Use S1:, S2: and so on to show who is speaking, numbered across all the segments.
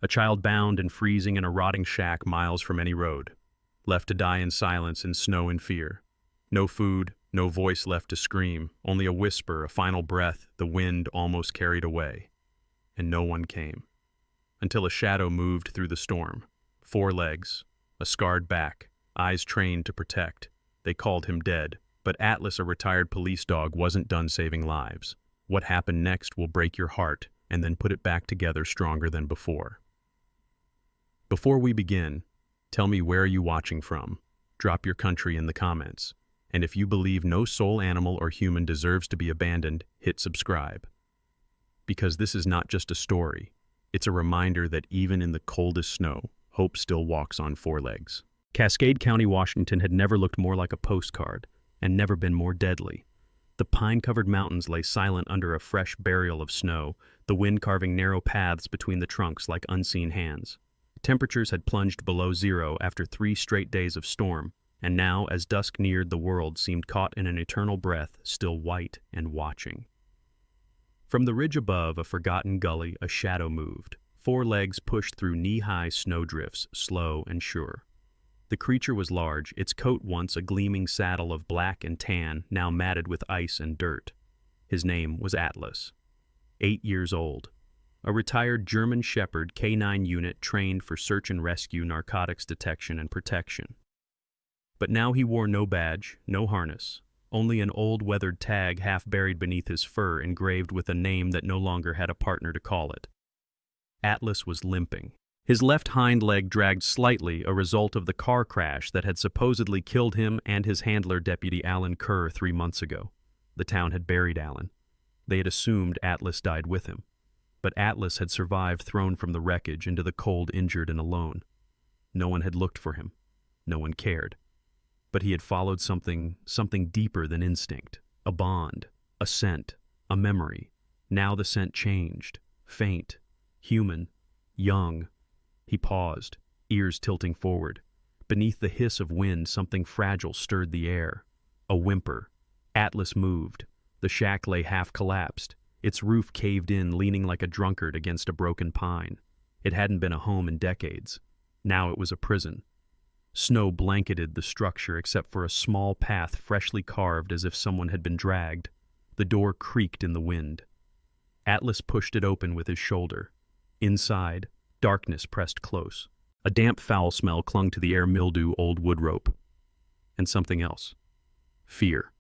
S1: A child bound and freezing in a rotting shack miles from any road, left to die in silence in snow and fear. No food, no voice left to scream, only a whisper, a final breath the wind almost carried away. And no one came. Until a shadow moved through the storm. 4 legs, a scarred back, eyes trained to protect. They called him dead, but Atlas, a retired police dog, wasn't done saving lives. What happened next will break your heart and then put it back together stronger than before. Before we begin, tell me, where are you watching from? Drop your country in the comments. And if you believe no soul animal or human deserves to be abandoned, hit subscribe. Because this is not just a story, it's a reminder that even in the coldest snow, hope still walks on 4 legs. Cascade County, Washington had never looked more like a postcard, and never been more deadly. The pine-covered mountains lay silent under a fresh burial of snow, the wind carving narrow paths between the trunks like unseen hands. Temperatures had plunged below zero after 3 straight days of storm, and now, as dusk neared, the world seemed caught in an eternal breath, still white and watching. From the ridge above a forgotten gully, a shadow moved. 4 legs pushed through knee-high snowdrifts, slow and sure. The creature was large, its coat once a gleaming saddle of black and tan, now matted with ice and dirt. His name was Atlas. 8 years old. A retired German Shepherd K9 unit trained for search and rescue, narcotics detection and protection. But now he wore no badge, no harness, only an old weathered tag half buried beneath his fur, engraved with a name that no longer had a partner to call it. Atlas was limping. His left hind leg dragged slightly, a result of the car crash that had supposedly killed him and his handler, Deputy Alan Kerr, 3 months ago. The town had buried Alan. They had assumed Atlas died with him. But Atlas had survived, thrown from the wreckage into the cold, injured and alone. No one had looked for him. No one cared. But he had followed something deeper than instinct. A bond, a scent, a memory. Now the scent changed. Faint, human, young. He paused, ears tilting forward. Beneath the hiss of wind, something fragile stirred the air. A whimper. Atlas moved. The shack lay half collapsed. Its roof caved in, leaning like a drunkard against a broken pine. It hadn't been a home in decades. Now it was a prison. Snow blanketed the structure except for a small path freshly carved as if someone had been dragged. The door creaked in the wind. Atlas pushed it open with his shoulder. Inside, darkness pressed close. A damp, foul smell clung to the air, mildew, old wood rope. And something else. Fear.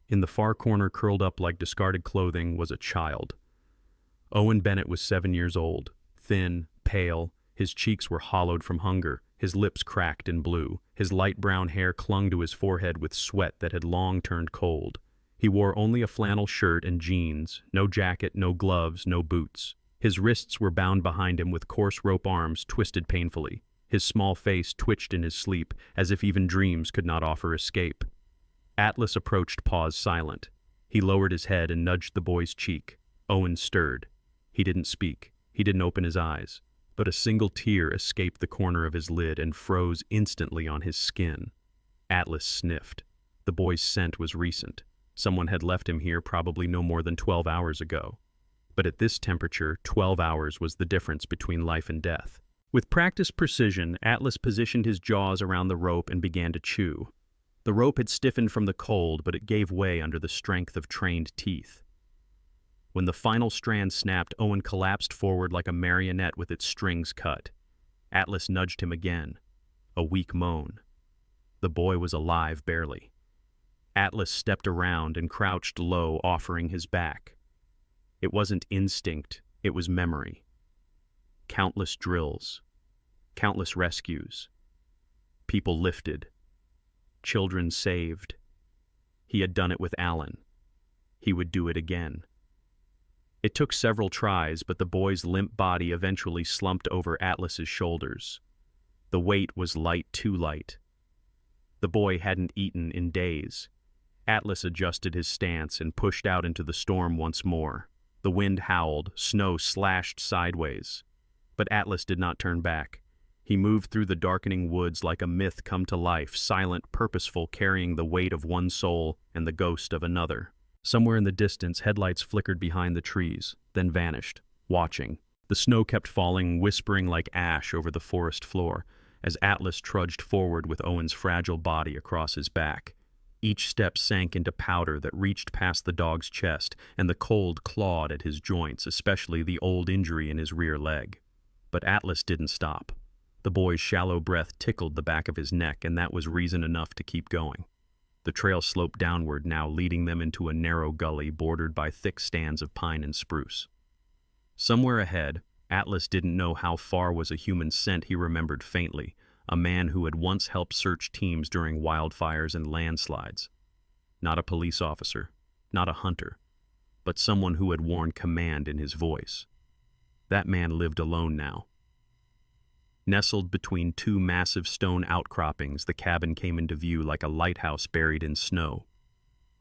S1: In the far corner, curled up like discarded clothing, was a child. Owen Bennett was 7 years old, thin, pale. His cheeks were hollowed from hunger, his lips cracked and blue. His light brown hair clung to his forehead with sweat that had long turned cold. He wore only a flannel shirt and jeans, no jacket, no gloves, no boots. His wrists were bound behind him with coarse rope arms twisted painfully. His small face twitched in his sleep, as if even dreams could not offer escape. Atlas approached, paused, silent. He lowered his head and nudged the boy's cheek. Owen stirred. He didn't speak. He didn't open his eyes. But a single tear escaped the corner of his lid and froze instantly on his skin. Atlas sniffed. The boy's scent was recent. Someone had left him here probably no more than 12 hours ago. But at this temperature, 12 hours was the difference between life and death. With practiced precision, Atlas positioned his jaws around the rope and began to chew. The rope had stiffened from the cold, but it gave way under the strength of trained teeth. When the final strand snapped, Owen collapsed forward like a marionette with its strings cut. Atlas nudged him again. A weak moan. The boy was alive, barely. Atlas stepped around and crouched low, offering his back. It wasn't instinct, it was memory. Countless drills. Countless rescues. People lifted. Children saved. He had done it with Alan. He would do it again. It took several tries, but the boy's limp body eventually slumped over Atlas's shoulders. The weight was light, too light. The boy hadn't eaten in days. Atlas adjusted his stance and pushed out into the storm once more. The wind howled, snow slashed sideways. But Atlas did not turn back. He moved through the darkening woods like a myth come to life, silent, purposeful, carrying the weight of one soul and the ghost of another. Somewhere in the distance, headlights flickered behind the trees, then vanished, watching. The snow kept falling, whispering like ash over the forest floor, as Atlas trudged forward with Owen's fragile body across his back. Each step sank into powder that reached past the dog's chest, and the cold clawed at his joints, especially the old injury in his rear leg. But Atlas didn't stop. The boy's shallow breath tickled the back of his neck, and that was reason enough to keep going. The trail sloped downward now, leading them into a narrow gully bordered by thick stands of pine and spruce. Somewhere ahead, Atlas didn't know how far was a human scent he remembered faintly, a man who had once helped search teams during wildfires and landslides. Not a police officer, not a hunter, but someone who had worn command in his voice. That man lived alone now. Nestled between two massive stone outcroppings, the cabin came into view like a lighthouse buried in snow.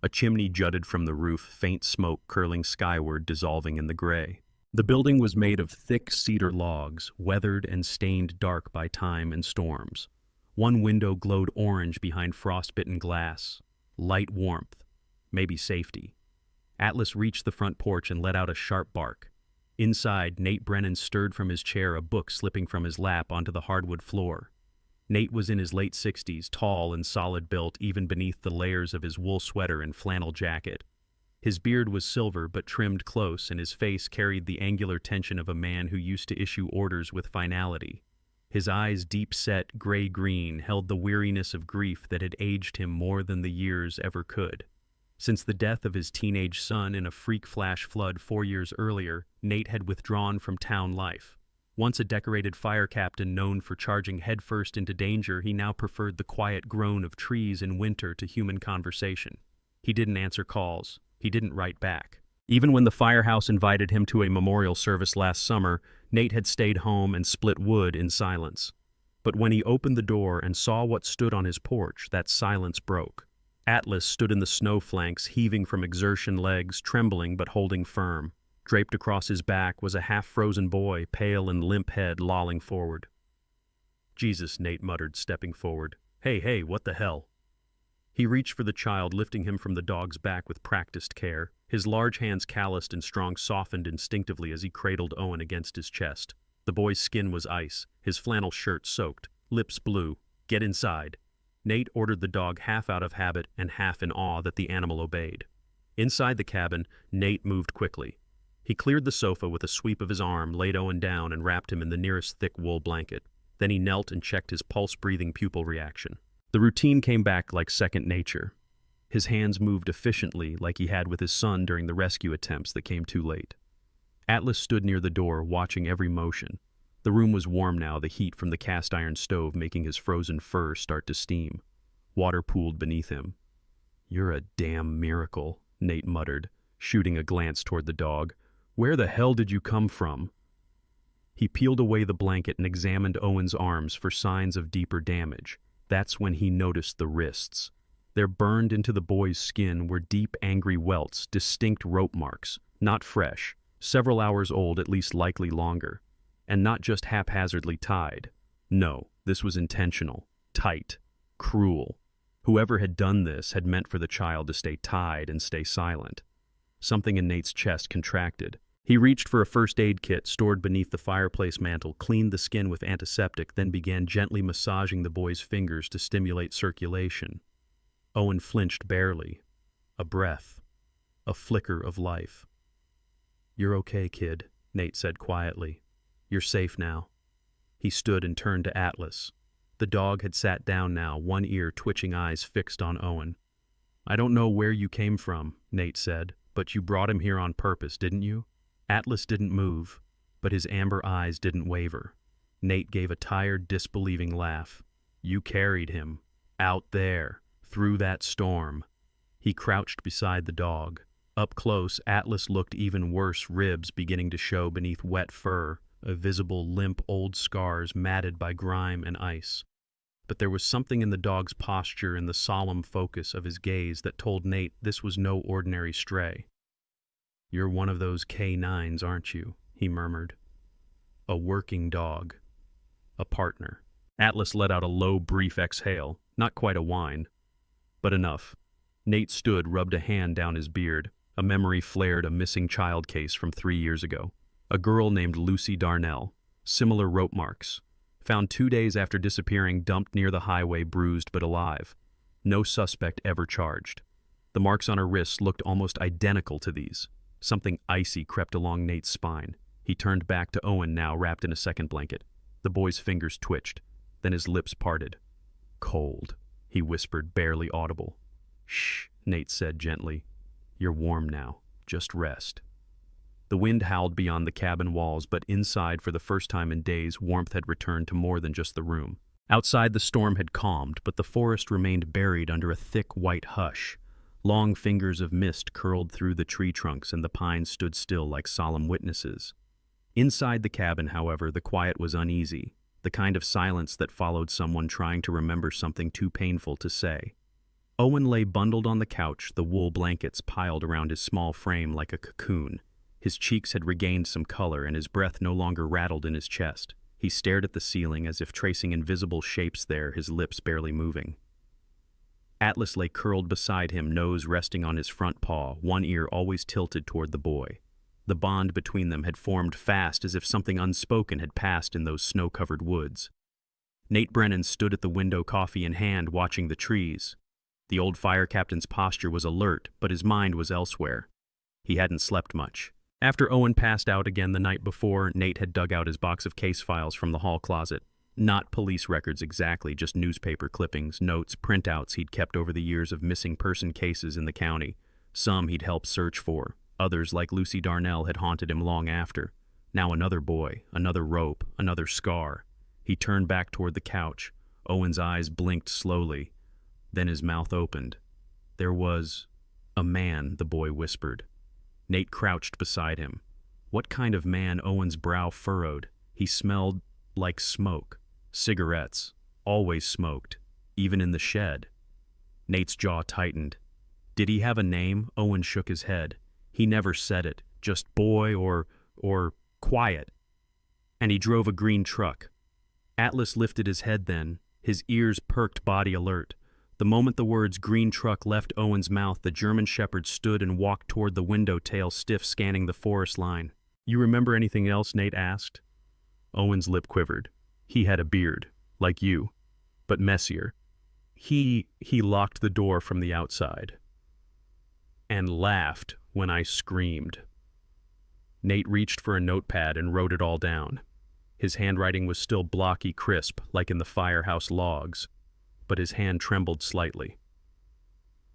S1: A chimney jutted from the roof, faint smoke curling skyward, dissolving in the gray. The building was made of thick cedar logs, weathered and stained dark by time and storms. One window glowed orange behind frostbitten glass. Light warmth, maybe safety. Atlas reached the front porch and let out a sharp bark. Inside, Nate Brennan stirred from his chair, a book slipping from his lap onto the hardwood floor. Nate was in his late 60s, tall and solid built even beneath the layers of his wool sweater and flannel jacket. His beard was silver but trimmed close, and his face carried the angular tension of a man who used to issue orders with finality. His eyes, deep-set gray-green, held the weariness of grief that had aged him more than the years ever could. Since the death of his teenage son in a freak flash flood 4 years earlier, Nate had withdrawn from town life. Once a decorated fire captain known for charging headfirst into danger, he now preferred the quiet groan of trees in winter to human conversation. He didn't answer calls. He didn't write back. Even when the firehouse invited him to a memorial service last summer, Nate had stayed home and split wood in silence. But when he opened the door and saw what stood on his porch, that silence broke. Atlas stood in the snow flanks, heaving from exertion, legs trembling but holding firm. Draped across his back was a half-frozen boy, pale and limp head lolling forward. "Jesus," Nate muttered, stepping forward. Hey, what the hell?" He reached for the child, lifting him from the dog's back with practiced care. His large hands, calloused and strong, softened instinctively as he cradled Owen against his chest. The boy's skin was ice, his flannel shirt soaked, lips blue. "Get inside." Nate ordered the dog, half out of habit and half in awe that the animal obeyed. Inside the cabin, Nate moved quickly. He cleared the sofa with a sweep of his arm, laid Owen down, and wrapped him in the nearest thick wool blanket. Then he knelt and checked his pulse-breathing pupil reaction. The routine came back like second nature. His hands moved efficiently, like he had with his son during the rescue attempts that came too late. Atlas stood near the door, watching every motion. The room was warm now, the heat from the cast-iron stove making his frozen fur start to steam. Water pooled beneath him. "You're a damn miracle," Nate muttered, shooting a glance toward the dog. "Where the hell did you come from?" He peeled away the blanket and examined Owen's arms for signs of deeper damage. That's when he noticed the wrists. There, burned into the boy's skin, were deep, angry welts, distinct rope marks, not fresh, several hours old, at least likely longer. And not just haphazardly tied. No, this was intentional, tight, cruel. Whoever had done this had meant for the child to stay tied and stay silent. Something in Nate's chest contracted. He reached for a first aid kit stored beneath the fireplace mantel, cleaned the skin with antiseptic, then began gently massaging the boy's fingers to stimulate circulation. Owen flinched barely. A breath. A flicker of life. "You're okay, kid," Nate said quietly. "You're safe now." He stood and turned to Atlas. The dog had sat down now, one ear, twitching eyes fixed on Owen. "I don't know where you came from," Nate said, "but you brought him here on purpose, didn't you?" Atlas didn't move, but his amber eyes didn't waver. Nate gave a tired, disbelieving laugh. "You carried him. Out there. Through that storm." He crouched beside the dog. Up close, Atlas looked even worse, ribs beginning to show beneath wet fur, a visible, limp, old scars matted by grime and ice. But there was something in the dog's posture and the solemn focus of his gaze that told Nate this was no ordinary stray. "You're one of those K9s, aren't you?" he murmured. "A working dog. A partner." Atlas let out a low, brief exhale, not quite a whine, but enough. Nate stood, rubbed a hand down his beard. A memory flared, a missing child case from 3 years ago. A girl named Lucy Darnell. Similar rope marks. Found 2 days after disappearing, dumped near the highway, bruised but alive. No suspect ever charged. The marks on her wrists looked almost identical to these. Something icy crept along Nate's spine. He turned back to Owen, now wrapped in a second blanket. The boy's fingers twitched. Then his lips parted. "Cold," he whispered, barely audible. "Shh," Nate said gently. "You're warm now. Just rest." The wind howled beyond the cabin walls, but inside, for the first time in days, warmth had returned to more than just the room. Outside, the storm had calmed, but the forest remained buried under a thick white hush. Long fingers of mist curled through the tree trunks, and the pines stood still like solemn witnesses. Inside the cabin, however, the quiet was uneasy, the kind of silence that followed someone trying to remember something too painful to say. Owen lay bundled on the couch, the wool blankets piled around his small frame like a cocoon. His cheeks had regained some color, and his breath no longer rattled in his chest. He stared at the ceiling as if tracing invisible shapes there, his lips barely moving. Atlas lay curled beside him, nose resting on his front paw, one ear always tilted toward the boy. The bond between them had formed fast, as if something unspoken had passed in those snow-covered woods. Nate Brennan stood at the window, coffee in hand, watching the trees. The old fire captain's posture was alert, but his mind was elsewhere. He hadn't slept much. After Owen passed out again the night before, Nate had dug out his box of case files from the hall closet. Not police records exactly, just newspaper clippings, notes, printouts he'd kept over the years of missing person cases in the county. Some he'd helped search for. Others, like Lucy Darnell, had haunted him long after. Now another boy, another rope, another scar. He turned back toward the couch. Owen's eyes blinked slowly. Then his mouth opened. "There was a man," the boy whispered. Nate crouched beside him. What kind of man? Owen's brow furrowed. He smelled like smoke. Cigarettes. Always smoked. Even in the shed. Nate's jaw tightened. Did he have a name? Owen shook his head. He never said it. Just boy or quiet. And he drove a green truck. Atlas lifted his head then, his ears perked, body alert. The moment the words "green truck" left Owen's mouth, the German Shepherd stood and walked toward the window, tail stiff, scanning the forest line. "You remember anything else?" Nate asked. Owen's lip quivered. He had a beard, like you, but messier. He locked the door from the outside. And laughed when I screamed. Nate reached for a notepad and wrote it all down. His handwriting was still blocky, crisp, like in the firehouse logs, but his hand trembled slightly.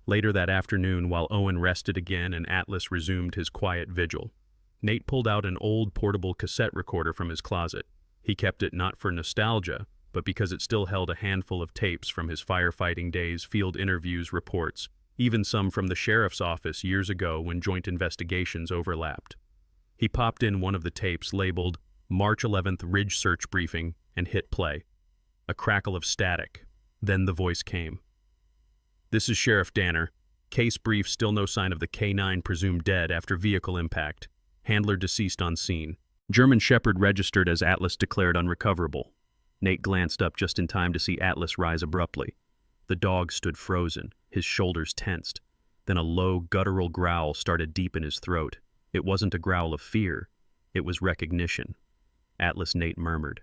S1: Later that afternoon, while Owen rested again and Atlas resumed his quiet vigil, Nate pulled out an old portable cassette recorder from his closet. He kept it not for nostalgia, but because it still held a handful of tapes from his firefighting days, field interviews, reports, even some from the sheriff's office years ago when joint investigations overlapped. He popped in one of the tapes labeled March 11th Ridge Search Briefing and hit play. A crackle of static. Then the voice came. "This is Sheriff Danner. Case brief, still no sign of the K9 presumed dead after vehicle impact. Handler deceased on scene. German Shepherd registered as Atlas declared unrecoverable." Nate glanced up just in time to see Atlas rise abruptly. The dog stood frozen, his shoulders tensed. Then a low, guttural growl started deep in his throat. It wasn't a growl of fear. It was recognition. "Atlas," Nate murmured.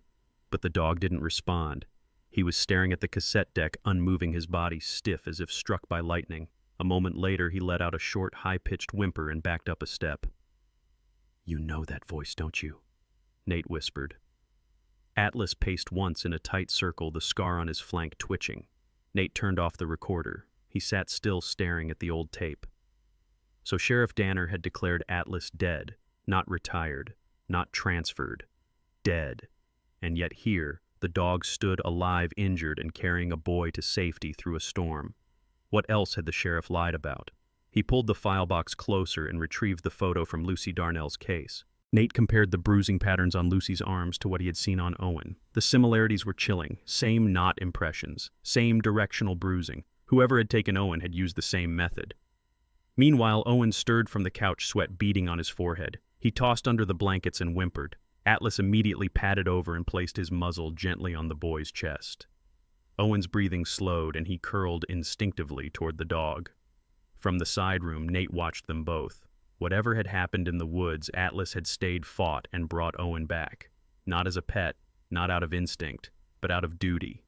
S1: But the dog didn't respond. He was staring at the cassette deck, unmoving, his body stiff as if struck by lightning. A moment later, he let out a short, high-pitched whimper and backed up a step. "You know that voice, don't you?" Nate whispered. Atlas paced once in a tight circle, the scar on his flank twitching. Nate turned off the recorder. He sat still, staring at the old tape. So Sheriff Danner had declared Atlas dead, not retired, not transferred. Dead. And yet here, the dog stood alive, injured, and carrying a boy to safety through a storm. What else had the sheriff lied about? He pulled the file box closer and retrieved the photo from Lucy Darnell's case. Nate compared the bruising patterns on Lucy's arms to what he had seen on Owen. The similarities were chilling. Same knot impressions. Same directional bruising. Whoever had taken Owen had used the same method. Meanwhile, Owen stirred from the couch, sweat beading on his forehead. He tossed under the blankets and whimpered. Atlas immediately padded over and placed his muzzle gently on the boy's chest. Owen's breathing slowed, and he curled instinctively toward the dog. From the side room, Nate watched them both. Whatever had happened in the woods, Atlas had stayed, fought, and brought Owen back. Not as a pet, not out of instinct, but out of duty.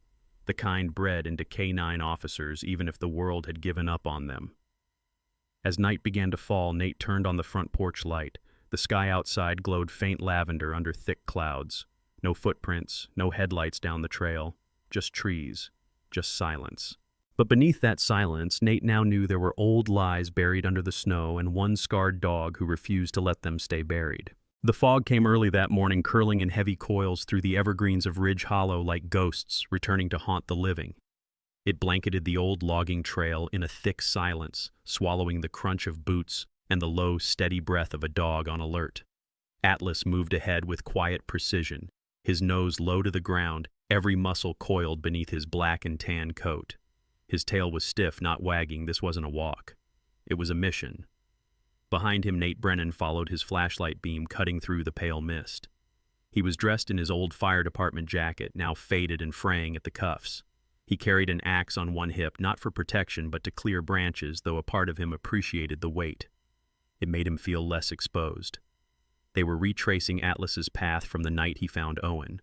S1: The kind bred into K-9 officers even if the world had given up on them. As night began to fall, Nate turned on the front porch light. The sky outside glowed faint lavender under thick clouds. No footprints, no headlights down the trail, just trees, just silence. But beneath that silence, Nate now knew there were old lies buried under the snow and one scarred dog who refused to let them stay buried. The fog came early that morning, curling in heavy coils through the evergreens of Ridge Hollow like ghosts returning to haunt the living. It blanketed the old logging trail in a thick silence, swallowing the crunch of boots and the low, steady breath of a dog on alert. Atlas moved ahead with quiet precision, his nose low to the ground, every muscle coiled beneath his black and tan coat. His tail was stiff, not wagging. This wasn't a walk. It was a mission. Behind him, Nate Brennan followed, his flashlight beam cutting through the pale mist. He was dressed in his old fire department jacket, now faded and fraying at the cuffs. He carried an axe on one hip, not for protection, but to clear branches, though a part of him appreciated the weight. It made him feel less exposed. They were retracing Atlas's path from the night he found Owen.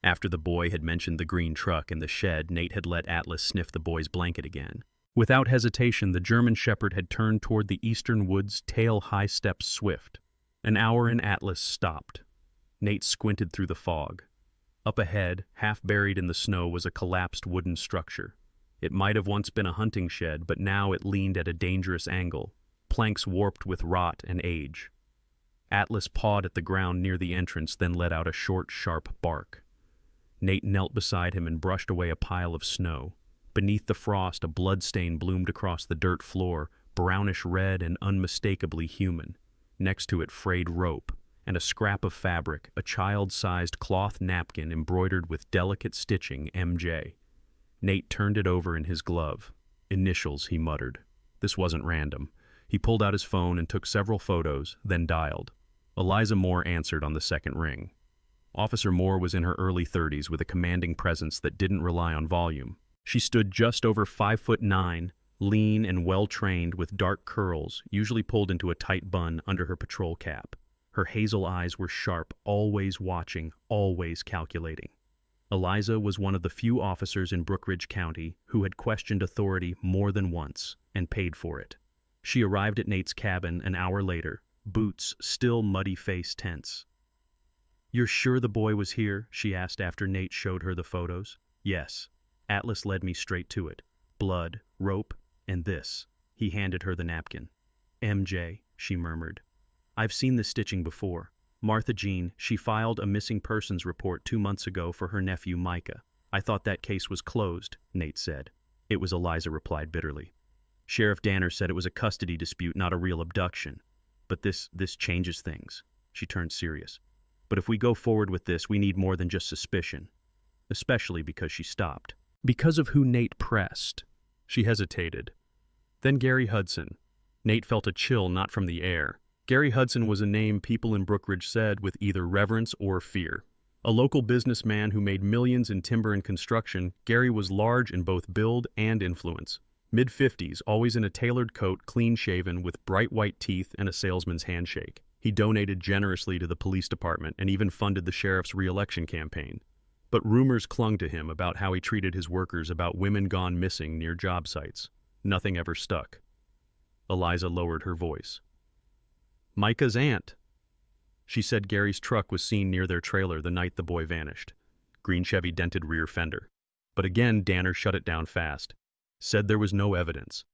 S1: After the boy had mentioned the green truck in the shed, Nate had let Atlas sniff the boy's blanket again. Without hesitation, the German Shepherd had turned toward the eastern woods, tail high steps swift. An hour in Atlas stopped. Nate squinted through the fog. Up ahead, half buried in the snow, was a collapsed wooden structure. It might have once been a hunting shed, but now it leaned at a dangerous angle, planks warped with rot and age. Atlas pawed at the ground near the entrance, then let out a short, sharp bark. Nate knelt beside him and brushed away a pile of snow. Beneath the frost, a bloodstain bloomed across the dirt floor, brownish red and unmistakably human. Next to it, frayed rope, and a scrap of fabric, a child-sized cloth napkin embroidered with delicate stitching, MJ. Nate turned it over in his glove. Initials, he muttered. This wasn't random. He pulled out his phone and took several photos, then dialed. Eliza Moore answered on the second ring. Officer Moore was in her early 30s with a commanding presence that didn't rely on volume. She stood just over 5'9", lean and well-trained with dark curls, usually pulled into a tight bun under her patrol cap. Her hazel eyes were sharp, always watching, always calculating. Eliza was one of the few officers in Brookridge County who had questioned authority more than once and paid for it. She arrived at Nate's cabin an hour later, boots still muddy-face tense. "You're sure the boy was here?" she asked after Nate showed her the photos. "Yes." Atlas led me straight to it. Blood, rope, and this. He handed her the napkin. "MJ," she murmured. "I've seen this stitching before. Martha Jean, she filed a missing persons report 2 months ago for her nephew Micah. I thought that case was closed," Nate said. "It was," Eliza replied bitterly. "Sheriff Danner said it was a custody dispute, not a real abduction. But this changes things." She turned serious. "But if we go forward with this, we need more than just suspicion." Especially because she stopped. Because of who Nate pressed. She hesitated. Then Gary Hudson. Nate felt a chill not from the air. Gary Hudson was a name people in Brookridge said with either reverence or fear. A local businessman who made millions in timber and construction, Gary was large in both build and influence. Mid-50s, always in a tailored coat, clean-shaven, with bright white teeth and a salesman's handshake. He donated generously to the police department and even funded the sheriff's re-election campaign. But rumors clung to him about how he treated his workers, about women gone missing near job sites. Nothing ever stuck. Eliza lowered her voice. "Micah's aunt." She said Gary's truck was seen near their trailer the night the boy vanished. Green Chevy, dented rear fender. But again, Danner shut it down fast. Said there was no evidence.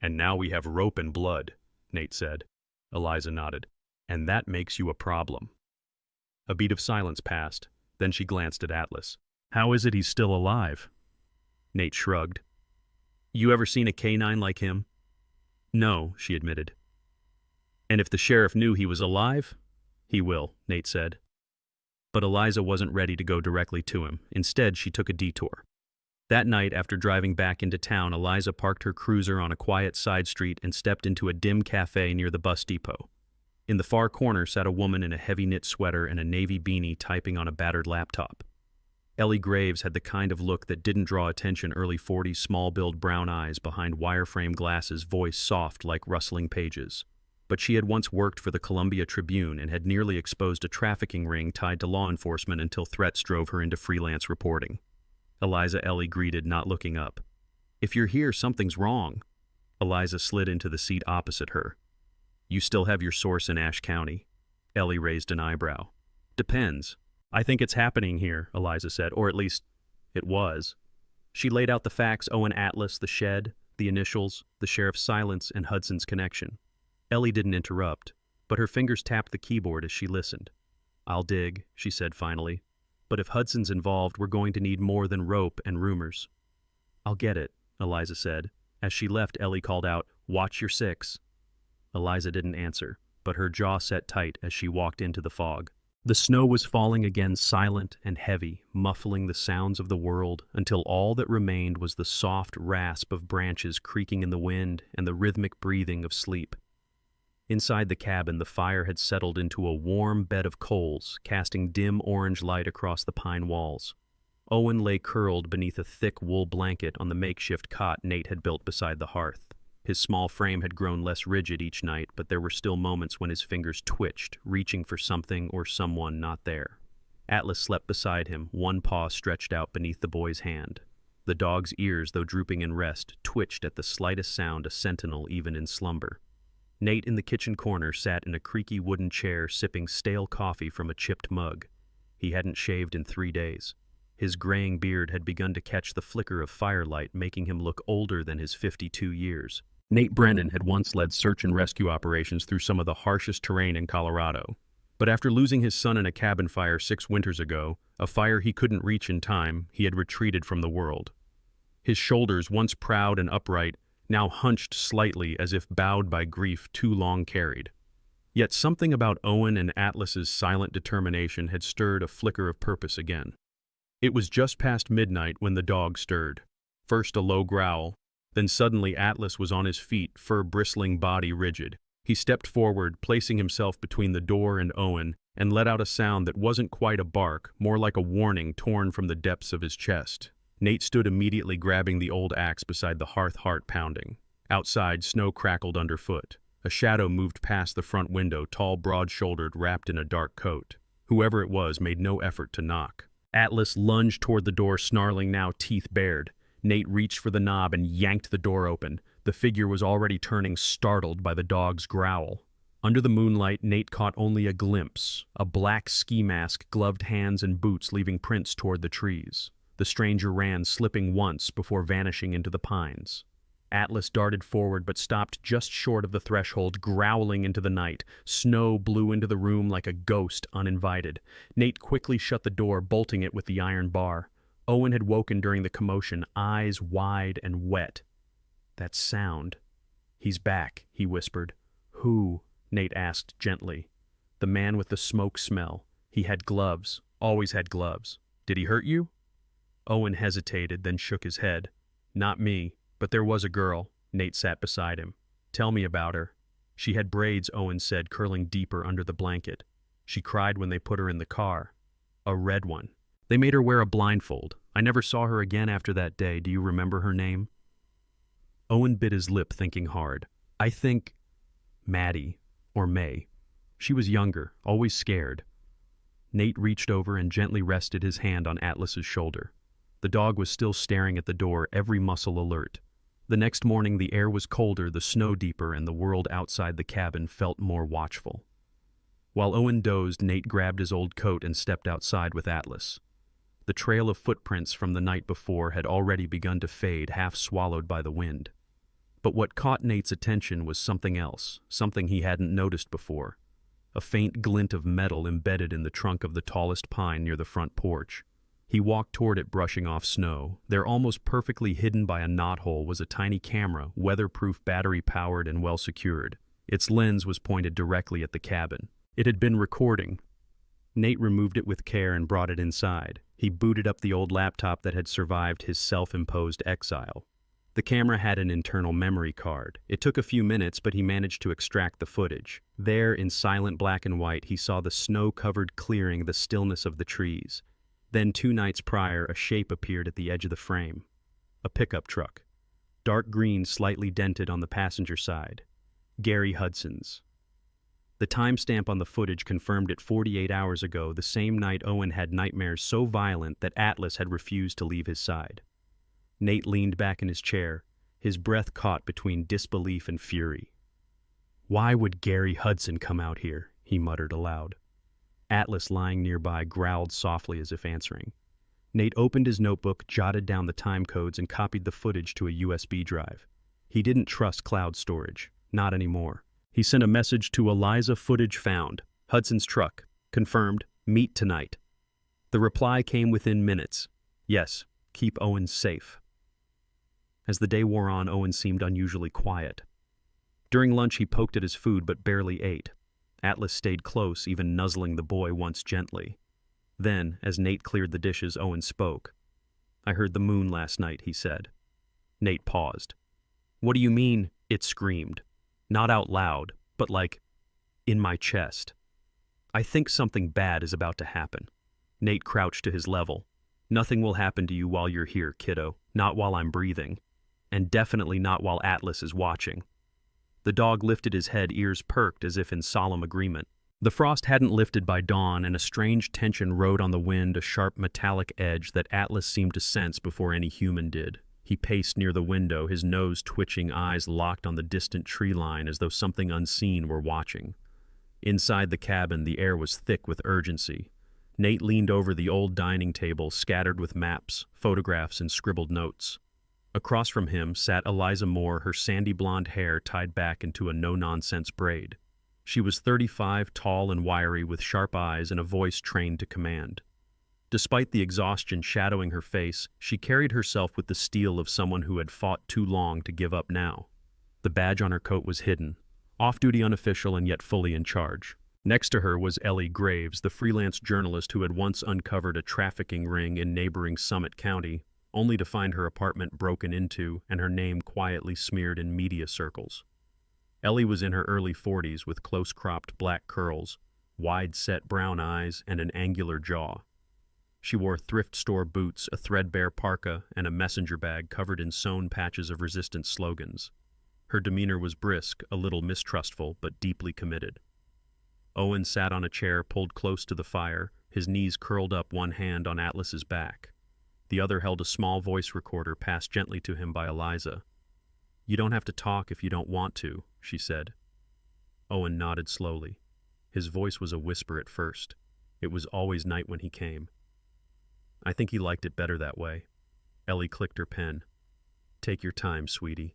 S1: "And now we have rope and blood," Nate said. Eliza nodded. "And that makes you a problem." A beat of silence passed. Then she glanced at Atlas. "How is it he's still alive?" Nate shrugged. "You ever seen a K-9 like him?" "No," she admitted. "And if the sheriff knew he was alive?" "He will," Nate said. But Eliza wasn't ready to go directly to him. Instead, she took a detour. That night, after driving back into town, Eliza parked her cruiser on a quiet side street and stepped into a dim cafe near the bus depot. In the far corner sat a woman in a heavy knit sweater and a navy beanie typing on a battered laptop. Ellie Graves had the kind of look that didn't draw attention, early 40s, small-build brown eyes behind wireframe glasses, voice soft like rustling pages. but she had once worked for the Columbia Tribune and had nearly exposed a trafficking ring tied to law enforcement until threats drove her into freelance reporting. Eliza Ellie greeted, not looking up. "If you're here, something's wrong." Eliza slid into the seat opposite her. "You still have your source in Ashe County?" Ellie raised an eyebrow. "Depends. I think it's happening here," Eliza said, "or at least, it was." She laid out the facts: Owen Atlas, the shed, the initials, the sheriff's silence, and Hudson's connection. Ellie didn't interrupt, but her fingers tapped the keyboard as she listened. "I'll dig," she said finally. "But if Hudson's involved, we're going to need more than rope and rumors." "I'll get it," Eliza said. As she left, Ellie called out, "Watch your six." Eliza didn't answer, but her jaw set tight as she walked into the fog. The snow was falling again, silent and heavy, muffling the sounds of the world until all that remained was the soft rasp of branches creaking in the wind and the rhythmic breathing of sleep. Inside the cabin, the fire had settled into a warm bed of coals, casting dim orange light across the pine walls. Owen lay curled beneath a thick wool blanket on the makeshift cot Nate had built beside the hearth. His small frame had grown less rigid each night, but there were still moments when his fingers twitched, reaching for something or someone not there. Atlas slept beside him, one paw stretched out beneath the boy's hand. The dog's ears, though drooping in rest, twitched at the slightest sound, a sentinel even in slumber. Nate in the kitchen corner sat in a creaky wooden chair sipping stale coffee from a chipped mug. He hadn't shaved in 3 days. His graying beard had begun to catch the flicker of firelight, making him look older than his 52 years. Nate Brennan had once led search and rescue operations through some of the harshest terrain in Colorado. But after losing his son in a cabin fire 6 winters ago, a fire he couldn't reach in time, he had retreated from the world. His shoulders, once proud and upright, now hunched slightly as if bowed by grief too long carried. Yet something about Owen and Atlas's silent determination had stirred a flicker of purpose again. It was just past midnight when the dog stirred. First a low growl, then suddenly Atlas was on his feet, fur-bristling body rigid. He stepped forward, placing himself between the door and Owen, and let out a sound that wasn't quite a bark, more like a warning torn from the depths of his chest. Nate stood immediately, grabbing the old axe beside the hearth, heart pounding. Outside, snow crackled underfoot. A shadow moved past the front window, tall, broad-shouldered, wrapped in a dark coat. Whoever it was made no effort to knock. Atlas lunged toward the door, snarling, now teeth bared. Nate reached for the knob and yanked the door open. The figure was already turning, startled by the dog's growl. Under the moonlight, Nate caught only a glimpse, a black ski mask, gloved hands and boots leaving prints toward the trees. The stranger ran, slipping once before vanishing into the pines. Atlas darted forward but stopped just short of the threshold, growling into the night. Snow blew into the room like a ghost, uninvited. Nate quickly shut the door, bolting it with the iron bar. Owen had woken during the commotion, eyes wide and wet. That sound. "He's back," he whispered. "Who?" Nate asked gently. "The man with the smoke smell. He had gloves, always had gloves. Did he hurt you?" Owen hesitated, then shook his head. "Not me. But there was a girl." Nate sat beside him. "Tell me about her." "She had braids," Owen said, curling deeper under the blanket. "She cried when they put her in the car. A red one. They made her wear a blindfold. I never saw her again after that day. Do you remember her name?" Owen bit his lip, thinking hard. "I think Maddie, or May. She was younger, always scared." Nate reached over and gently rested his hand on Atlas's shoulder. The dog was still staring at the door, every muscle alert. The next morning the air was colder, the snow deeper, and the world outside the cabin felt more watchful. While Owen dozed, Nate grabbed his old coat and stepped outside with Atlas. The trail of footprints from the night before had already begun to fade, half swallowed by the wind. But what caught Nate's attention was something else, something he hadn't noticed before. A faint glint of metal embedded in the trunk of the tallest pine near the front porch. He walked toward it, brushing off snow. There, almost perfectly hidden by a knothole, was a tiny camera, weatherproof, battery-powered, and well-secured. Its lens was pointed directly at the cabin. It had been recording. Nate removed it with care and brought it inside. He booted up the old laptop that had survived his self-imposed exile. The camera had an internal memory card. It took a few minutes, but he managed to extract the footage. There, in silent black and white, he saw the snow-covered clearing, the stillness of the trees. Then, 2 nights prior, a shape appeared at the edge of the frame. A pickup truck. Dark green, slightly dented on the passenger side. Gary Hudson's. The timestamp on the footage confirmed it 48 hours ago, the same night Owen had nightmares so violent that Atlas had refused to leave his side. Nate leaned back in his chair, his breath caught between disbelief and fury. "Why would Gary Hudson come out here?" he muttered aloud. Atlas, lying nearby, growled softly as if answering. Nate opened his notebook, jotted down the time codes, and copied the footage to a USB drive. He didn't trust cloud storage. Not anymore. He sent a message to Eliza: "Footage found. Hudson's truck. Confirmed. Meet tonight." The reply came within minutes. "Yes, keep Owen safe." As the day wore on, Owen seemed unusually quiet. During lunch, he poked at his food but barely ate. Atlas stayed close, even nuzzling the boy once gently. Then, as Nate cleared the dishes, Owen spoke. "I heard the moon last night," he said. Nate paused. "What do you mean?" it screamed. Not out loud, but like, in my chest. "I think something bad is about to happen." Nate crouched to his level. "Nothing will happen to you while you're here, kiddo. Not while I'm breathing. And definitely not while Atlas is watching." The dog lifted his head, ears perked as if in solemn agreement. The frost hadn't lifted by dawn, and a strange tension rode on the wind, a sharp metallic edge that Atlas seemed to sense before any human did. He paced near the window, his nose twitching, eyes locked on the distant tree line as though something unseen were watching. Inside the cabin, the air was thick with urgency. Nate leaned over the old dining table, scattered with maps, photographs, and scribbled notes. Across from him sat Eliza Moore, her sandy blonde hair tied back into a no-nonsense braid. She was 35, tall and wiry, with sharp eyes and a voice trained to command. Despite the exhaustion shadowing her face, she carried herself with the steel of someone who had fought too long to give up now. The badge on her coat was hidden, off-duty, unofficial, and yet fully in charge. Next to her was Ellie Graves, the freelance journalist who had once uncovered a trafficking ring in neighboring Summit County, only to find her apartment broken into and her name quietly smeared in media circles. Ellie was in her early 40s with close-cropped black curls, wide-set brown eyes, and an angular jaw. She wore thrift store boots, a threadbare parka, and a messenger bag covered in sewn patches of resistance slogans. Her demeanor was brisk, a little mistrustful, but deeply committed. Owen sat on a chair pulled close to the fire, his knees curled up, one hand on Atlas's back. The other held a small voice recorder passed gently to him by Eliza. "You don't have to talk if you don't want to," she said. Owen nodded slowly. His voice was a whisper at first. It was always night when he came. "I think he liked it better that way." Ellie clicked her pen. "Take your time, sweetie."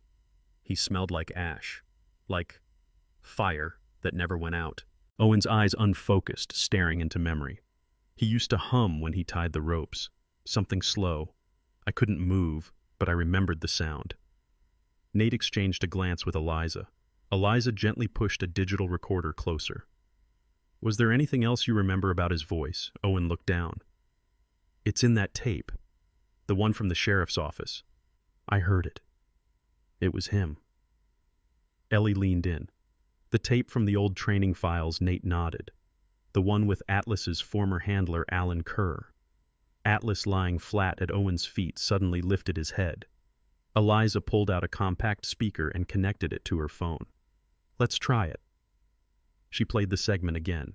S1: He smelled like ash, like fire that never went out. Owen's eyes unfocused, staring into memory. He used to hum when he tied the ropes. Something slow. I couldn't move, but I remembered the sound. Nate exchanged a glance with Eliza. Eliza gently pushed a digital recorder closer. "Was there anything else you remember about his voice?" Owen looked down. "It's in that tape. The one from the sheriff's office. I heard it. It was him." Ellie leaned in. "The tape from the old training files," Nate nodded. "The one with Atlas's former handler, Alan Kerr." Atlas, lying flat at Owen's feet, suddenly lifted his head. Eliza pulled out a compact speaker and connected it to her phone. "Let's try it." She played the segment again.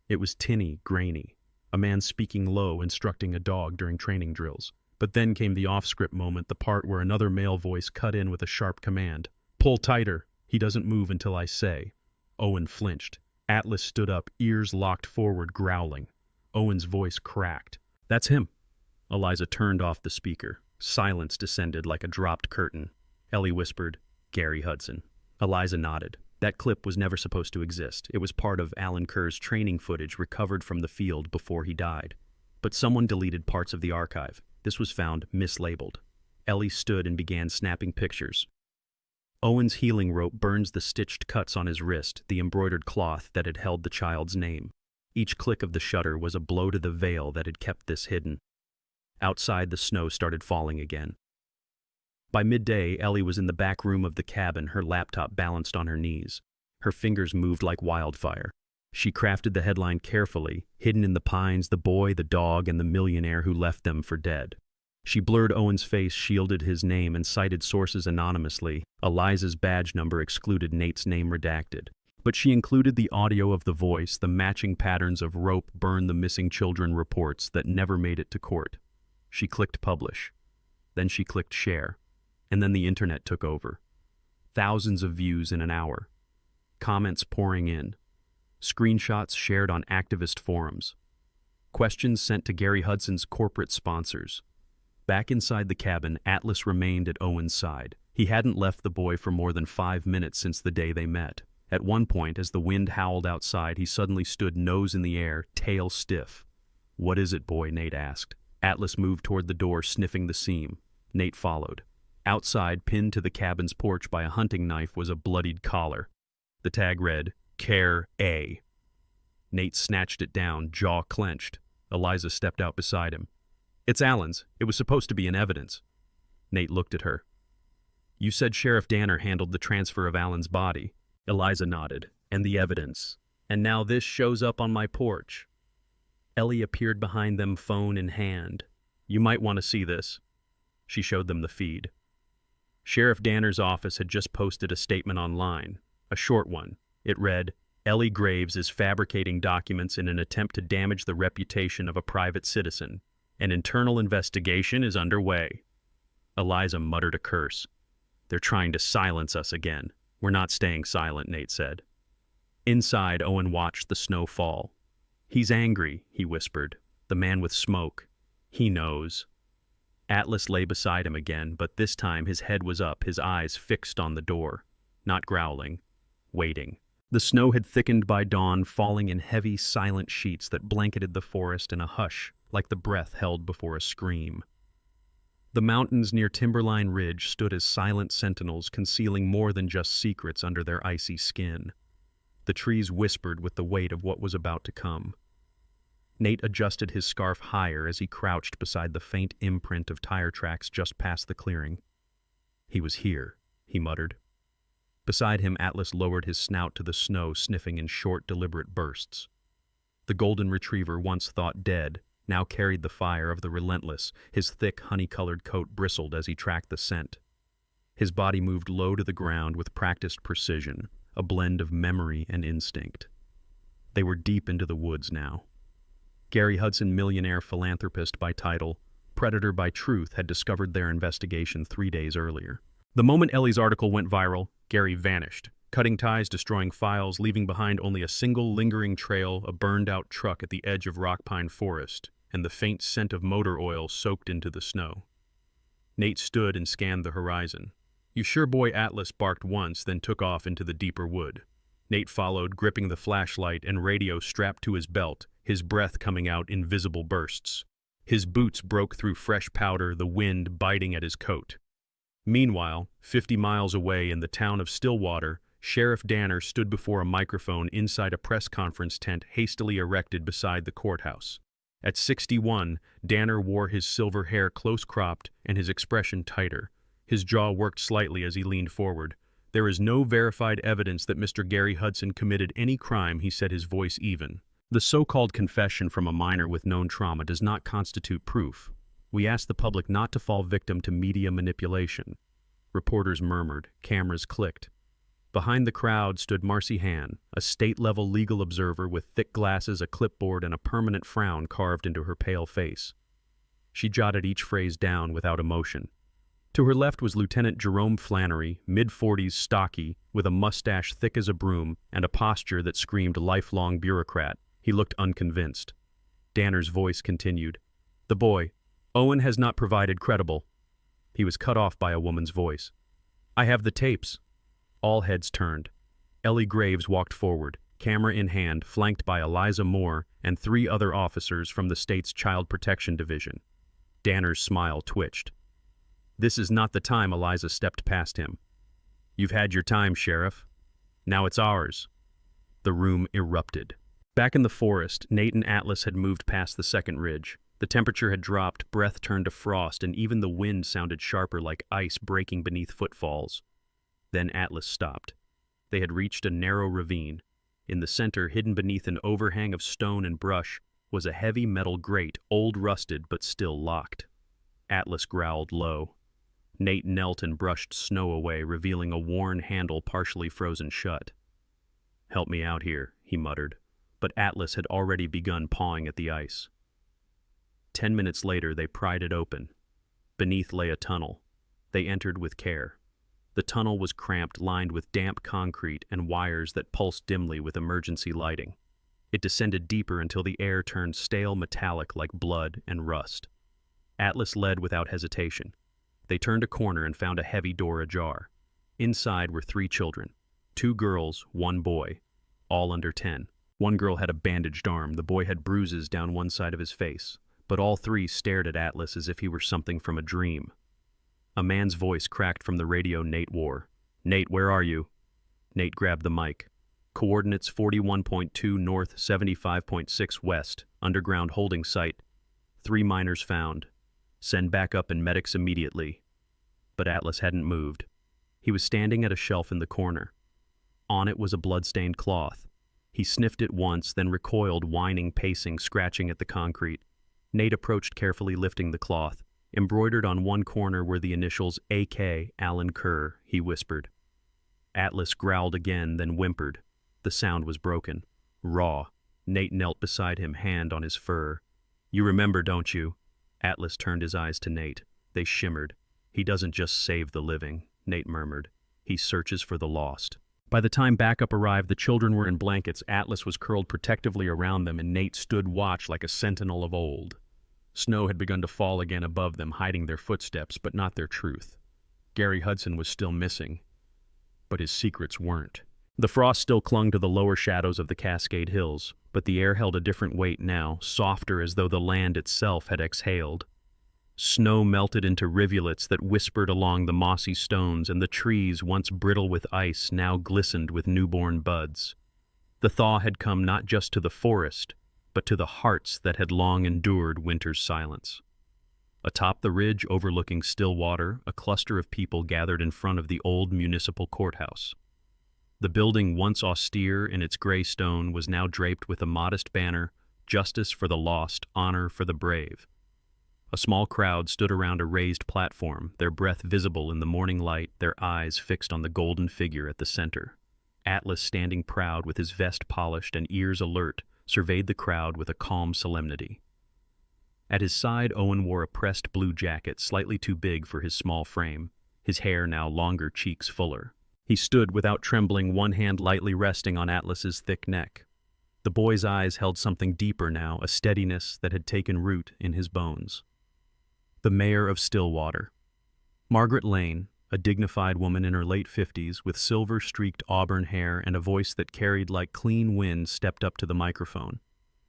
S1: It was tinny, grainy. A man speaking low, instructing a dog during training drills. But then came the off-script moment, the part where another male voice cut in with a sharp command. "Pull tighter. He doesn't move until I say." Owen flinched. Atlas stood up, ears locked forward, growling. Owen's voice cracked. "That's him." Eliza turned off the speaker. Silence descended like a dropped curtain. Ellie whispered, "Gary Hudson." Eliza nodded. That clip was never supposed to exist. It was part of Alan Kerr's training footage recovered from the field before he died. But someone deleted parts of the archive. This was found mislabeled. Ellie stood and began snapping pictures. Owen's healing rope burns the stitched cuts on his wrist, the embroidered cloth that had held the child's name. Each click of the shutter was a blow to the veil that had kept this hidden. Outside, the snow started falling again. By midday, Ellie was in the back room of the cabin, her laptop balanced on her knees. Her fingers moved like wildfire. She crafted the headline carefully, hidden in the pines, the boy, the dog, and the millionaire who left them for dead. She blurred Owen's face, shielded his name, and cited sources anonymously. Eliza's badge number excluded, Nate's name redacted. But she included the audio of the voice, the matching patterns of rope burn the missing children reports that never made it to court. She clicked publish. Then she clicked share. And then the internet took over. Thousands of views in an hour. Comments pouring in. Screenshots shared on activist forums. Questions sent to Gary Hudson's corporate sponsors. Back inside the cabin, Atlas remained at Owen's side. He hadn't left the boy for more than 5 minutes since the day they met. At one point, as the wind howled outside, he suddenly stood nose in the air, tail stiff. "What is it, boy?" Nate asked. Atlas moved toward the door, sniffing the seam. Nate followed. Outside, pinned to the cabin's porch by a hunting knife, was a bloodied collar. The tag read, Care A. Nate snatched it down, jaw clenched. Eliza stepped out beside him. "It's Alan's. It was supposed to be in evidence." Nate looked at her. "You said Sheriff Danner handled the transfer of Alan's body." Eliza nodded. "And the evidence. And now this shows up on my porch." Ellie appeared behind them, phone in hand. "You might want to see this." She showed them the feed. Sheriff Danner's office had just posted a statement online, a short one. It read, "Ellie Graves is fabricating documents in an attempt to damage the reputation of a private citizen. An internal investigation is underway." Eliza muttered a curse. "They're trying to silence us again." "We're not staying silent," Nate said. Inside, Owen watched the snow fall. "He's angry," he whispered. "The man with smoke. He knows." Atlas lay beside him again, but this time his head was up, his eyes fixed on the door. Not growling. Waiting. The snow had thickened by dawn, falling in heavy, silent sheets that blanketed the forest in a hush, like the breath held before a scream. The mountains near Timberline Ridge stood as silent sentinels, concealing more than just secrets under their icy skin. The trees whispered with the weight of what was about to come. Nate adjusted his scarf higher as he crouched beside the faint imprint of tire tracks just past the clearing. "He was here," he muttered. Beside him, Atlas lowered his snout to the snow, sniffing in short, deliberate bursts. The golden retriever, once thought dead, now carried the fire of the relentless. His thick, honey-colored coat bristled as he tracked the scent. His body moved low to the ground with practiced precision, a blend of memory and instinct. They were deep into the woods now. Gary Hudson, millionaire philanthropist by title, predator by truth, had discovered their investigation 3 days earlier. The moment Ellie's article went viral, Gary vanished, cutting ties, destroying files, leaving behind only a single lingering trail, a burned-out truck at the edge of rock pine forest, and the faint scent of motor oil soaked into the snow. Nate stood and scanned the horizon. "You sure, boy?" Atlas barked once, then took off into the deeper wood. Nate followed, gripping the flashlight and radio strapped to his belt, his breath coming out in visible bursts. His boots broke through fresh powder, the wind biting at his coat. Meanwhile, 50 miles away in the town of Stillwater, Sheriff Danner stood before a microphone inside a press conference tent hastily erected beside the courthouse. At 61, Danner wore his silver hair close-cropped and his expression tighter. His jaw worked slightly as he leaned forward. "There is no verified evidence that Mr. Gary Hudson committed any crime," he said, his voice even. "The so-called confession from a minor with known trauma does not constitute proof. We ask the public not to fall victim to media manipulation." Reporters murmured. Cameras clicked. Behind the crowd stood Marcy Han, a state-level legal observer with thick glasses, a clipboard, and a permanent frown carved into her pale face. She jotted each phrase down without emotion. To her left was Lieutenant Jerome Flannery, mid-40s, stocky, with a mustache thick as a broom and a posture that screamed lifelong bureaucrat. He looked unconvinced. Danner's voice continued. "The boy, Owen, has not provided credible." He was cut off by a woman's voice. "I have the tapes." All heads turned. Ellie Graves walked forward, camera in hand, flanked by Eliza Moore and 3 other officers from the state's Child Protection Division. Danner's smile twitched. "This is not the time." Eliza stepped past him. "You've had your time, Sheriff. Now it's ours." The room erupted. Back in the forest, Nate and Atlas had moved past the second ridge. The temperature had dropped, breath turned to frost, and even the wind sounded sharper, like ice breaking beneath footfalls. Then Atlas stopped. They had reached a narrow ravine. In the center, hidden beneath an overhang of stone and brush, was a heavy metal grate, old rusted but still locked. Atlas growled low. Nate knelt and brushed snow away, revealing a worn handle partially frozen shut. "Help me out here," he muttered, but Atlas had already begun pawing at the ice. 10 minutes later, they pried it open. Beneath lay a tunnel. They entered with care. The tunnel was cramped, lined with damp concrete and wires that pulsed dimly with emergency lighting. It descended deeper until the air turned stale metallic like blood and rust. Atlas led without hesitation. They turned a corner and found a heavy door ajar. Inside were 3 children, 2 girls, 1 boy, all under 10. One girl had a bandaged arm, the boy had bruises down one side of his face, but all 3 stared at Atlas as if he were something from a dream. A man's voice cracked from the radio Nate wore. "Nate, where are you?" Nate grabbed the mic. "Coordinates 41.2 north, 75.6 west, underground holding site. 3 miners found. Send backup and medics immediately." But Atlas hadn't moved. He was standing at a shelf in the corner. On it was a blood-stained cloth. He sniffed it once, then recoiled, whining, pacing, scratching at the concrete. Nate approached carefully, lifting the cloth. Embroidered on one corner were the initials AK, Alan Kerr, he whispered. Atlas growled again, then whimpered. The sound was broken. Raw. Nate knelt beside him, hand on his fur. "You remember, don't you?" Atlas turned his eyes to Nate. They shimmered. "He doesn't just save the living," Nate murmured. "He searches for the lost." By the time backup arrived, the children were in blankets. Atlas was curled protectively around them, and Nate stood watch like a sentinel of old. Snow had begun to fall again above them, hiding their footsteps, but not their truth. Gary Hudson was still missing, but his secrets weren't. The frost still clung to the lower shadows of the Cascade Hills, but the air held a different weight now, softer as though the land itself had exhaled. Snow melted into rivulets that whispered along the mossy stones, and the trees, once brittle with ice, now glistened with newborn buds. The thaw had come not just to the forest, but to the hearts that had long endured winter's silence. Atop the ridge overlooking Stillwater, a cluster of people gathered in front of the old municipal courthouse. The building, once austere in its gray stone, was now draped with a modest banner, "Justice for the lost, honor for the brave." A small crowd stood around a raised platform, their breath visible in the morning light, their eyes fixed on the golden figure at the center. Atlas, standing proud with his vest polished and ears alert, surveyed the crowd with a calm solemnity. At his side, Owen wore a pressed blue jacket slightly too big for his small frame, his hair now longer, cheeks fuller. He stood without trembling, one hand lightly resting on Atlas's thick neck. The boy's eyes held something deeper now, a steadiness that had taken root in his bones. The mayor of Stillwater. Margaret Lane, a dignified woman in her late 50s with silver-streaked auburn hair and a voice that carried like clean wind, stepped up to the microphone.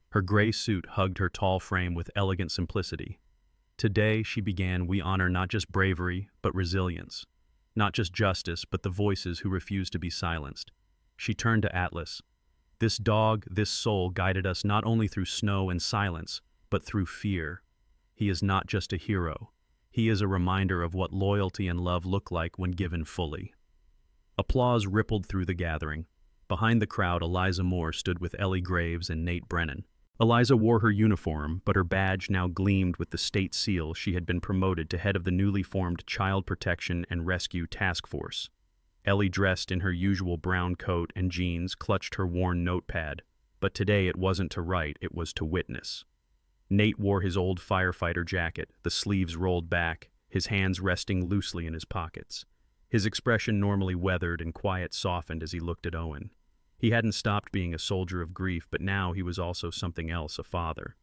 S1: Her gray suit hugged her tall frame with elegant simplicity. Today, she began, we honor not just bravery, but resilience. Not just justice, but the voices who refuse to be silenced. She turned to Atlas. This dog, this soul guided us not only through snow and silence, but through fear. He is not just a hero. He is a reminder of what loyalty and love look like when given fully. Applause rippled through the gathering. Behind the crowd, Eliza Moore stood with Ellie Graves and Nate Brennan. Eliza wore her uniform, but her badge now gleamed with the state seal. She had been promoted to head of the newly formed Child Protection and Rescue Task Force. Ellie, dressed in her usual brown coat and jeans, clutched her worn notepad. But today it wasn't to write, it was to witness. Nate wore his old firefighter jacket, the sleeves rolled back, his hands resting loosely in his pockets. His expression, normally weathered and quiet, softened as he looked at Owen. He hadn't stopped being a soldier of grief, but now he was also something else, a father.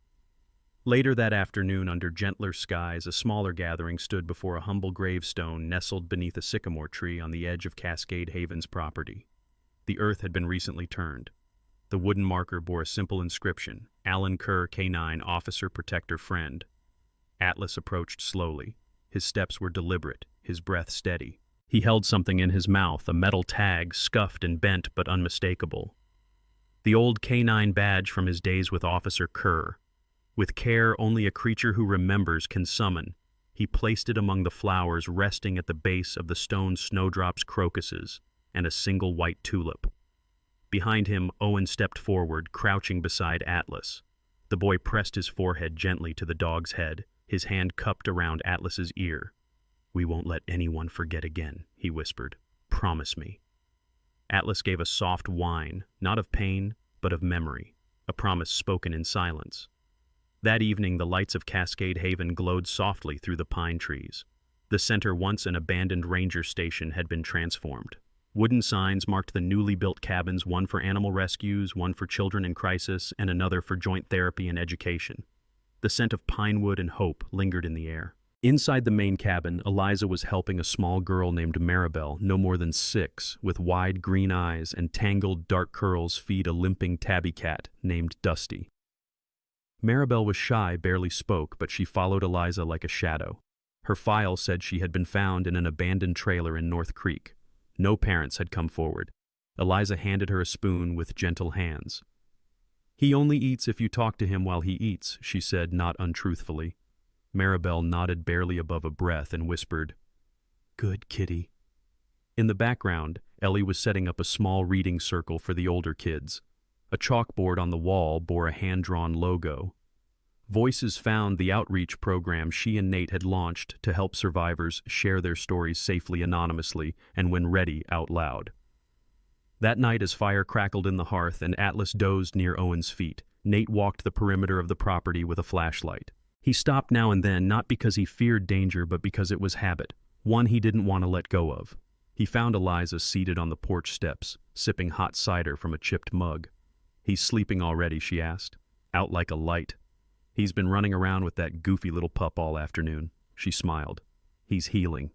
S1: Later that afternoon, under gentler skies, a smaller gathering stood before a humble gravestone nestled beneath a sycamore tree on the edge of Cascade Haven's property. The earth had been recently turned. The wooden marker bore a simple inscription, Alan Kerr, K9, Officer, Protector, Friend. Atlas approached slowly. His steps were deliberate, his breath steady. He held something in his mouth, a metal tag, scuffed and bent but unmistakable. The old K9 badge from his days with Officer Kerr. With care only a creature who remembers can summon, he placed it among the flowers resting at the base of the stone snowdrops, crocuses, and a single white tulip. Behind him, Owen stepped forward, crouching beside Atlas. The boy pressed his forehead gently to the dog's head, his hand cupped around Atlas's ear. "We won't let anyone forget again," he whispered. "Promise me." Atlas gave a soft whine, not of pain, but of memory, a promise spoken in silence. That evening, the lights of Cascade Haven glowed softly through the pine trees. The center, once an abandoned ranger station, had been transformed. Wooden signs marked the newly built cabins, one for animal rescues, one for children in crisis, and another for joint therapy and education. The scent of pine wood and hope lingered in the air. Inside the main cabin, Eliza was helping a small girl named Maribel, no more than 6, with wide green eyes and tangled dark curls, feed a limping tabby cat named Dusty. Maribel was shy, barely spoke, but she followed Eliza like a shadow. Her file said she had been found in an abandoned trailer in North Creek. No parents had come forward. Eliza handed her a spoon with gentle hands. "He only eats if you talk to him while he eats," she said, not untruthfully. Maribel nodded barely above a breath and whispered, "Good kitty." In the background, Ellie was setting up a small reading circle for the older kids. A chalkboard on the wall bore a hand-drawn logo. Voices Found, the outreach program she and Nate had launched to help survivors share their stories safely anonymously and, when ready, out loud. That night, as fire crackled in the hearth and Atlas dozed near Owen's feet, Nate walked the perimeter of the property with a flashlight. He stopped now and then, not because he feared danger, but because it was habit, one he didn't want to let go of. He found Eliza seated on the porch steps, sipping hot cider from a chipped mug. "He's sleeping already?" she asked. "Out like a light." "He's been running around with that goofy little pup all afternoon." She smiled. "He's healing."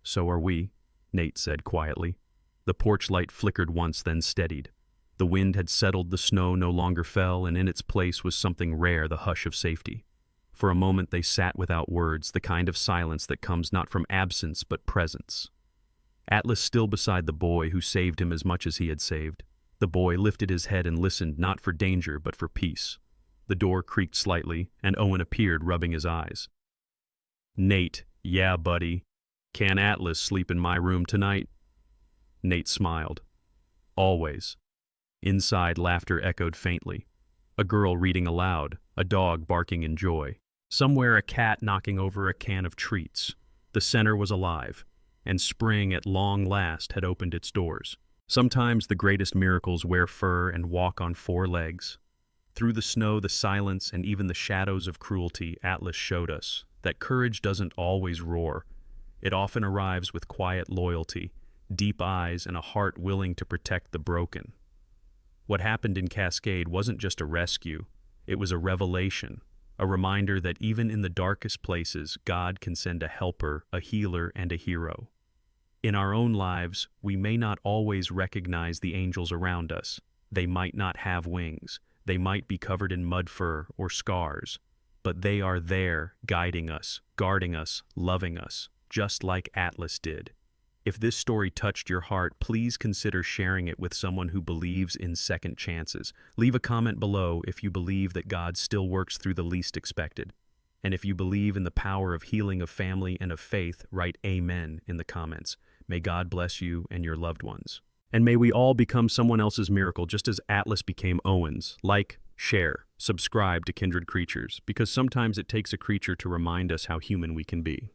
S1: "So are we," Nate said quietly. The porch light flickered once, then steadied. The wind had settled, the snow no longer fell, and in its place was something rare, the hush of safety. For a moment they sat without words, the kind of silence that comes not from absence but presence. Atlas still beside the boy who saved him as much as he had saved. The boy lifted his head and listened, not for danger but for peace. The door creaked slightly, and Owen appeared, rubbing his eyes. "Nate, yeah, buddy. Can Atlas sleep in my room tonight?" Nate smiled. "Always." Inside, laughter echoed faintly. A girl reading aloud, a dog barking in joy. Somewhere a cat knocking over a can of treats. The center was alive, and spring at long last had opened its doors. Sometimes the greatest miracles wear fur and walk on 4 legs. Through the snow, the silence, and even the shadows of cruelty, Atlas showed us that courage doesn't always roar. It often arrives with quiet loyalty, deep eyes, and a heart willing to protect the broken. What happened in Cascade wasn't just a rescue, it was a revelation, a reminder that even in the darkest places, God can send a helper, a healer, and a hero. In our own lives, we may not always recognize the angels around us. They might not have wings. They might be covered in mud fur or scars. But they are there, guiding us, guarding us, loving us, just like Atlas did. If this story touched your heart, please consider sharing it with someone who believes in second chances. Leave a comment below if you believe that God still works through the least expected. And if you believe in the power of healing, of family, and of faith, write Amen in the comments. May God bless you and your loved ones. And may we all become someone else's miracle, just as Atlas became Owen's. Like, share, subscribe to Kindred Creatures, because sometimes it takes a creature to remind us how human we can be.